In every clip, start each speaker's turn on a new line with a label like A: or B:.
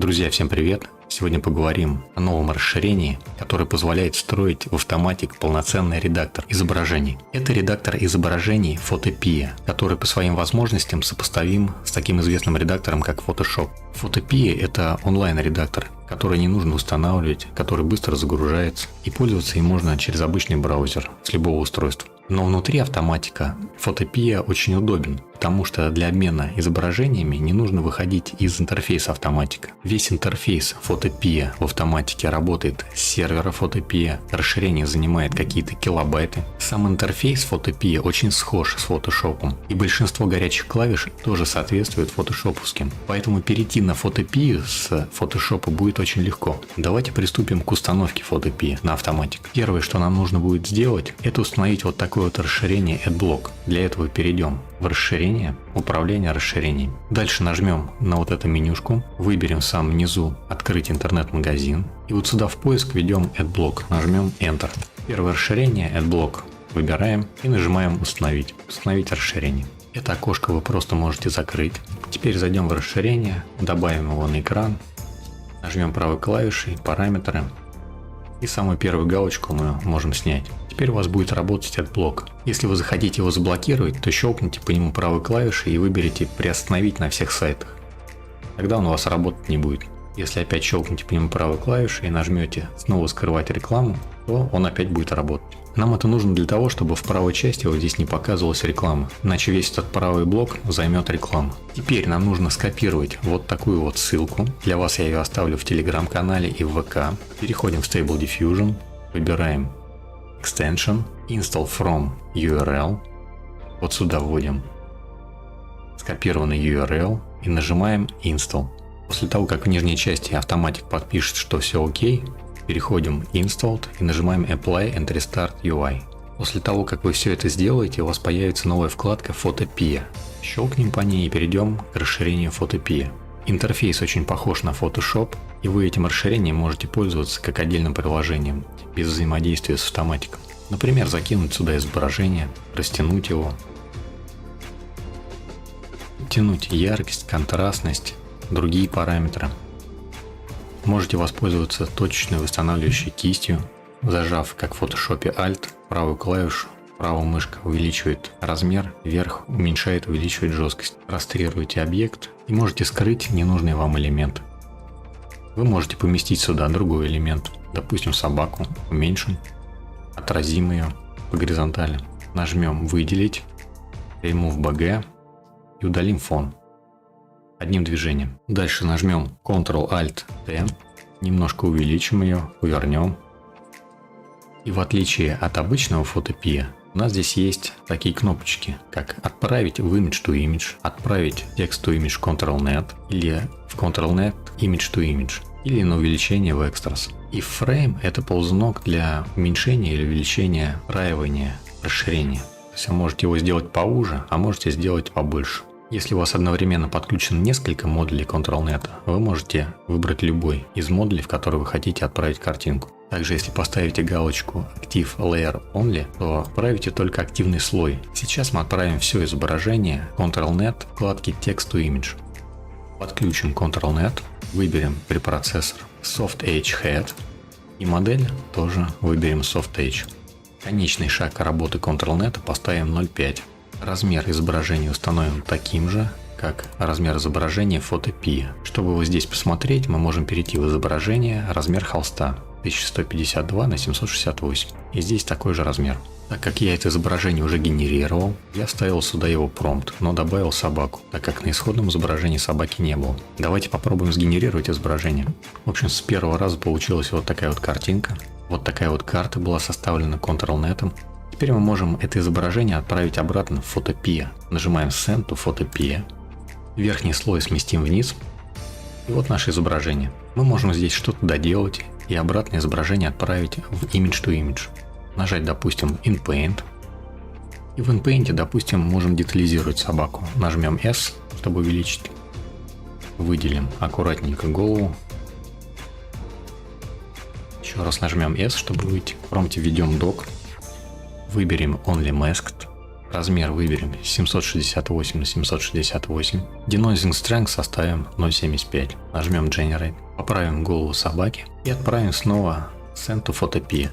A: Друзья, всем привет! Сегодня поговорим о новом расширении, которое позволяет строить в Automatic полноценный редактор изображений. Это редактор изображений Photopea, который по своим возможностям сопоставим с таким известным редактором, как Photoshop. Photopea – это онлайн-редактор, который не нужно устанавливать, который быстро загружается, и пользоваться им можно через обычный браузер с любого устройства. Но внутри Automatic Photopea очень удобен, потому что для обмена изображениями не нужно выходить из интерфейса Automatic. Весь интерфейс Photopea в Automatic работает с сервера Photopea, расширение занимает какие-то килобайты. Сам интерфейс Photopea очень схож с Photoshop, и большинство горячих клавиш тоже соответствует фотошоповским. Поэтому перейти на Photopea с Photoshop будет очень легко. Давайте приступим к установке Photopea на Automatic. Первое, что нам нужно будет сделать, это установить вот такое вот расширение AdBlock. Для этого перейдем в расширение, управление расширениями. Дальше нажмем на вот эту менюшку, выберем в самом низу «Открыть интернет-магазин». И вот сюда в поиск введем AdBlock, нажмем Enter. Первое расширение AdBlock выбираем и нажимаем «Установить». Установить расширение. Это окошко вы просто можете закрыть. Теперь зайдем в расширение, добавим его на экран, нажмем правой клавишей «Параметры». И самую первую галочку мы можем снять. Теперь у вас будет работать AdBlock. Если вы захотите его заблокировать, то щелкните по нему правой клавишей и выберите «Приостановить на всех сайтах». Тогда он у вас работать не будет. Если опять щелкните по нему правой клавишей и нажмете «Снова скрывать рекламу», то он опять будет работать. Нам это нужно для того, чтобы в правой части вот здесь не показывалась реклама, иначе весь этот правый блок займет рекламу. Теперь нам нужно скопировать вот такую вот ссылку. Для вас я ее оставлю в телеграм-канале и в ВК. Переходим в Stable Diffusion, выбираем Extension, Install from URL. Вот сюда вводим скопированный URL и нажимаем Install. После того, как в нижней части Automatic подпишет, что все окей, переходим Installed и нажимаем Apply and Restart UI. После того, как вы все это сделаете, у вас появится новая вкладка Photopea. Щелкнем по ней и перейдем к расширению Photopea. Интерфейс очень похож на Photoshop, и вы этим расширением можете пользоваться как отдельным приложением, без взаимодействия с Automatic. Например, закинуть сюда изображение, растянуть его, тянуть яркость, контрастность, другие параметры. Можете воспользоваться точечной восстанавливающей кистью, зажав, как в Photoshop, Alt, правую клавишу, правая мышка увеличивает размер, вверх уменьшает, увеличивает жесткость. Растрируете объект и можете скрыть ненужный вам элемент. Вы можете поместить сюда другой элемент, допустим собаку, уменьшим, отразим ее по горизонтали. Нажмем «Выделить», Remove BG и удалим фон. Одним движением. Дальше нажмем Ctrl-Alt-T, немножко увеличим ее, повернем. И в отличие от обычного Photopea, у нас здесь есть такие кнопочки, как «Отправить в Image to Image», «Отправить текст to Image Ctrl-Net» или в Ctrl-Net Image to Image, или на увеличение в Extras. И Frame – это ползунок для уменьшения или увеличения встраивания расширения. То есть вы можете его сделать поуже, а можете сделать побольше. Если у вас одновременно подключено несколько модулей Ctrl-Net, вы можете выбрать любой из модулей, в который вы хотите отправить картинку. Также, если поставите галочку Active Layer Only, то отправите только активный слой. Сейчас мы отправим все изображение Ctrl-Net вкладки Text to Image. Подключим Ctrl-Net, выберем препроцессор Soft Edge Head и модель тоже выберем Soft Edge. Конечный шаг работы Ctrl-Net поставим 0.5. Размер изображения установим таким же, как размер изображения Photopea. Чтобы его здесь посмотреть, мы можем перейти в изображение, размер холста 1152 на 768. И здесь такой же размер. Так как я это изображение уже генерировал, я вставил сюда его промпт, но добавил собаку, так как на исходном изображении собаки не было. Давайте попробуем сгенерировать изображение. В общем, с первого раза получилась вот такая вот картинка. Вот такая вот карта была составлена Ctrl-Net. Теперь мы можем это изображение отправить обратно в Photopea. Нажимаем Send to Photopea. Верхний слой сместим вниз. И вот наше изображение. Мы можем здесь что-то доделать и обратно изображение отправить в Image to Image. Нажать, допустим, InPaint. И в InPaint, допустим, можем детализировать собаку. Нажмем S, чтобы увеличить. Выделим аккуратненько голову. Еще раз нажмем S, чтобы выйти. В промпте введем Doc. Выберем Only Masked. Размер выберем 768 на 768. Denoising Strength оставим 0.75. Нажмем Generate. Поправим голову собаки и отправим снова Send to Photopea.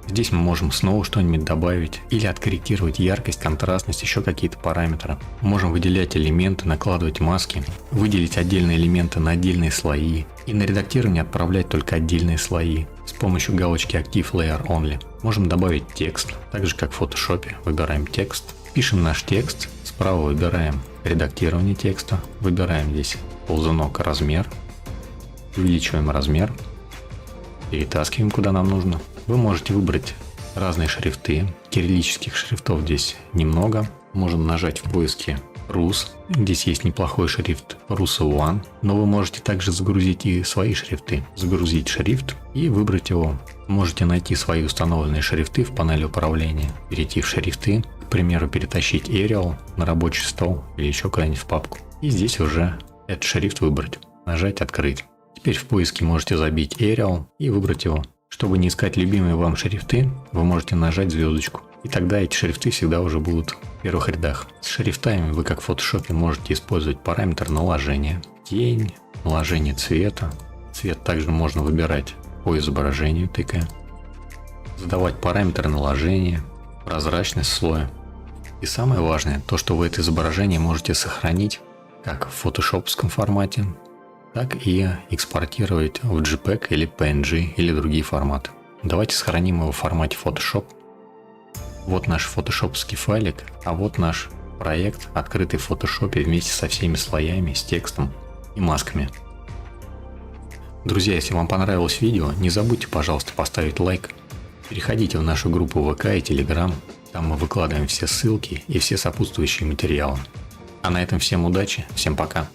A: Здесь мы можем снова что-нибудь добавить или откорректировать яркость, контрастность, еще какие-то параметры. Можем выделять элементы, накладывать маски, выделить отдельные элементы на отдельные слои и на редактирование отправлять только отдельные слои с помощью галочки Active Layer Only. Можем добавить текст, так же как в Photoshop. Выбираем текст, пишем наш текст, справа выбираем редактирование текста, выбираем здесь ползунок размер, увеличиваем размер, перетаскиваем куда нам нужно. Вы можете выбрать разные шрифты. Кириллических шрифтов здесь немного. Можем нажать в поиске Rus. Здесь есть неплохой шрифт Russo One. Но вы можете также загрузить и свои шрифты. Загрузить шрифт и выбрать его. Можете найти свои установленные шрифты в панели управления. Перейти в шрифты. К примеру, перетащить Arial на рабочий стол или еще куда-нибудь в папку. И здесь уже этот шрифт выбрать. Нажать «Открыть». Теперь в поиске можете забить Arial и выбрать его. Чтобы не искать любимые вам шрифты, вы можете нажать звездочку. И тогда эти шрифты всегда уже будут в первых рядах. С шрифтами вы, как в Photoshop, можете использовать параметр наложения, тень, наложение цвета. Цвет также можно выбирать по изображению, тыкая. Задавать параметры наложения, прозрачность слоя. И самое важное, то, что вы это изображение можете сохранить как в фотошопском формате, так и экспортировать в JPEG или PNG или другие форматы. Давайте сохраним его в формате Photoshop. Вот наш фотошопский файлик, а вот наш проект, открытый в Photoshop вместе со всеми слоями, с текстом и масками. Друзья, если вам понравилось видео, не забудьте, пожалуйста, поставить лайк. Переходите в нашу группу ВК и Telegram, там мы выкладываем все ссылки и все сопутствующие материалы. А на этом всем удачи, всем пока.